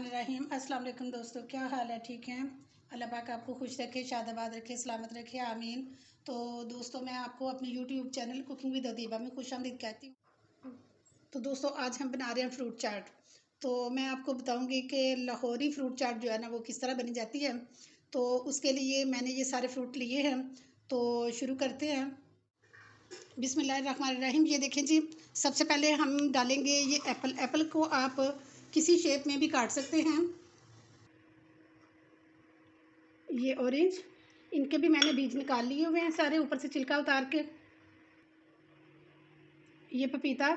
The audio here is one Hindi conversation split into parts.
बिस्मिल्लाहिर्रहमानिर्रहीम। अस्सलाम वालेकुम दोस्तों, क्या हाल है? ठीक हैं? अल्लाह पाक आपको खुश रखे, शादाबाद रखे, सलामत रखे, आमीन। तो दोस्तों, मैं आपको अपने YouTube channel cooking with Adiba में खुशामदीद कहती हूँ। तो दोस्तों, आज हम बना रहे हैं फ्रूट चाट। तो मैं आपको बताऊँगी कि लाहौरी फ्रूट चाट जो है ना, वो किस तरह बनी जाती है। तो उसके लिए मैंने ये सारे फ्रूट लिए हैं। तो शुरू करते हैं। बिस्मिल्लाहिर्रहमानिर्रहीम। ये देखें जी, सबसे पहले हम डालेंगे ये एप्पल। एप्पल को आप किसी शेप में भी काट सकते हैं। ये ऑरेंज, इनके भी मैंने बीज निकाल लिए हुए हैं सारे, ऊपर से छिलका उतार के। ये पपीता,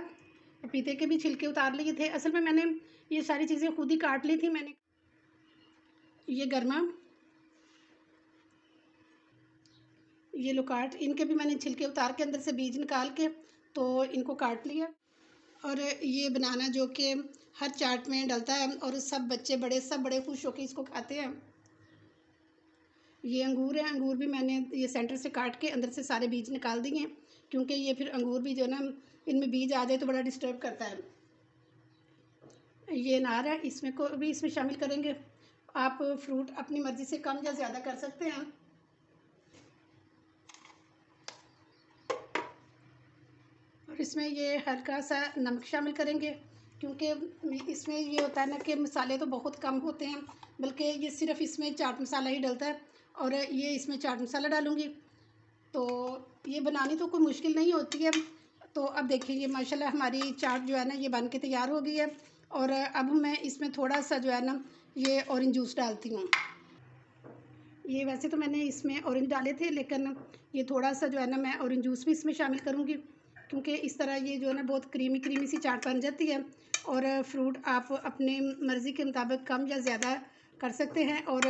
पपीते के भी छिलके उतार लिए थे। असल में मैंने ये सारी चीज़ें खुद ही काट ली थी मैंने। ये गर्मा, ये लो काट, इनके भी मैंने छिलके उतार के अंदर से बीज निकाल के तो इनको काट लिया। और ये बनाना जो कि हर चाट में डलता है और सब बच्चे बड़े सब बड़े खुश होकर इसको खाते हैं। ये अंगूर है, अंगूर भी मैंने ये सेंटर से काट के अंदर से सारे बीज निकाल दिए, क्योंकि ये फिर अंगूर भी जो है ना, इनमें बीज आ जाए तो बड़ा डिस्टर्ब करता है। ये अनार है, इसमें को भी इसमें शामिल करेंगे। आप फ्रूट अपनी मर्ज़ी से कम या ज़्यादा कर सकते हैं। और इसमें ये हल्का सा नमक शामिल करेंगे, क्योंकि इसमें ये होता है ना कि मसाले तो बहुत कम होते हैं, बल्कि ये सिर्फ इसमें चाट मसाला ही डलता है और ये इसमें चाट मसाला डालूँगी। तो ये बनानी तो कोई मुश्किल नहीं होती है। तो अब देखिए, ये माशाल्लाह हमारी चाट जो है ना, ये बन के तैयार हो गई है। और अब मैं इसमें थोड़ा सा जो है ना, ये ऑरेंज जूस डालती हूँ। ये वैसे तो मैंने इसमें ऑरेंज डाले थे, लेकिन ये थोड़ा सा जो है ना, मैं ऑरेंज जूस भी इसमें शामिल करूँगी, क्योंकि इस तरह ये जो है ना, बहुत क्रीमी क्रीमी सी चाट बन जाती है। और फ्रूट आप अपने मर्ज़ी के मुताबिक कम या ज़्यादा कर सकते हैं। और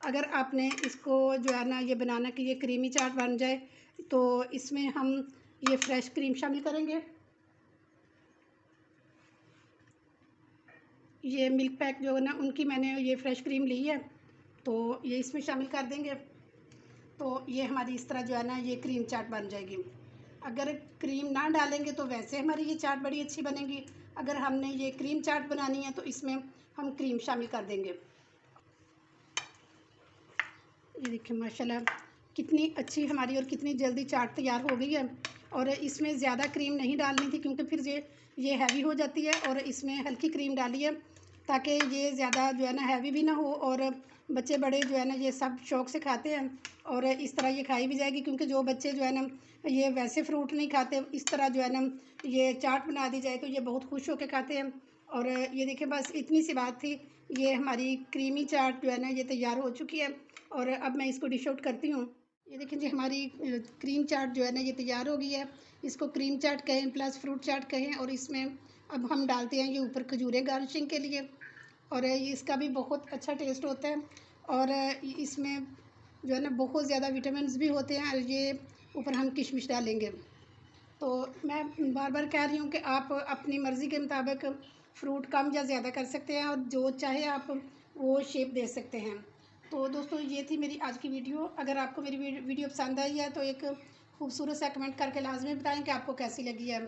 अगर आपने इसको जो है ना, ये बनाना कि ये क्रीमी चाट बन जाए, तो इसमें हम ये फ्रेश क्रीम शामिल करेंगे। ये मिल्क पैक जो है ना, उनकी मैंने ये फ्रेश क्रीम ली है, तो ये इसमें शामिल कर देंगे। तो ये हमारी इस तरह जो है ना, ये क्रीम चाट बन जाएगी। अगर क्रीम ना डालेंगे तो वैसे हमारी ये चाट बड़ी अच्छी बनेगी। अगर हमने ये क्रीम चाट बनानी है तो इसमें हम क्रीम शामिल कर देंगे। ये देखिए माशाल्लाह, कितनी अच्छी हमारी और कितनी जल्दी चाट तैयार हो गई है। और इसमें ज़्यादा क्रीम नहीं डालनी थी, क्योंकि फिर ये हैवी हो जाती है। और इसमें हल्की क्रीम डाली है, ताकि ये ज़्यादा जो है ना, हैवी भी ना हो और बच्चे बड़े जो है ना, ये सब शौक़ से खाते हैं। और इस तरह ये खाई भी जाएगी, क्योंकि जो बच्चे जो है ना, ये वैसे फ्रूट नहीं खाते, इस तरह जो है ना, ये चाट बना दी जाए तो ये बहुत खुश होकर खाते हैं। और ये देखिए, बस इतनी सी बात थी। ये हमारी क्रीमी चाट जो है ना, ये तैयार हो चुकी है। और अब मैं इसको डिश आउट करती हूँ। ये देखिए जी, हमारी क्रीम चाट जो है ना, ये तैयार हो गई है। इसको क्रीम चाट कहें प्लस फ्रूट चाट कहें। और इसमें अब हम डालते हैं ये ऊपर खजूरें गार्निशिंग के लिए, और इसका भी बहुत अच्छा टेस्ट होता है। और इसमें जो है ना, बहुत ज़्यादा विटामिन्स भी होते हैं। और ये ऊपर हम किशमिश डालेंगे। तो मैं बार बार कह रही हूँ कि आप अपनी मर्ज़ी के मुताबिक फ़्रूट कम या ज़्यादा कर सकते हैं, और जो चाहे आप वो शेप दे सकते हैं। तो दोस्तों, ये थी मेरी आज की वीडियो। अगर आपको मेरी वीडियो पसंद आई है तो एक खूबसूरत सा कमेंट करके लाजमी बताएं कि आपको कैसी लगी है।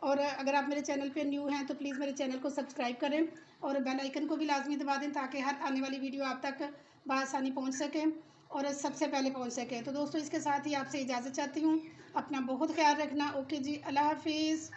और अगर आप मेरे चैनल पे न्यू हैं तो प्लीज़ मेरे चैनल को सब्सक्राइब करें और बेल आइकन को भी लाजमी दबा दें, ताकि हर आने वाली वीडियो आप तक बआसानी पहुँच सके और सबसे पहले पहुँच सके। तो दोस्तों, इसके साथ ही आपसे इजाज़त चाहती हूँ। अपना बहुत ख्याल रखना। ओके जी, अल्लाह हाफिज़।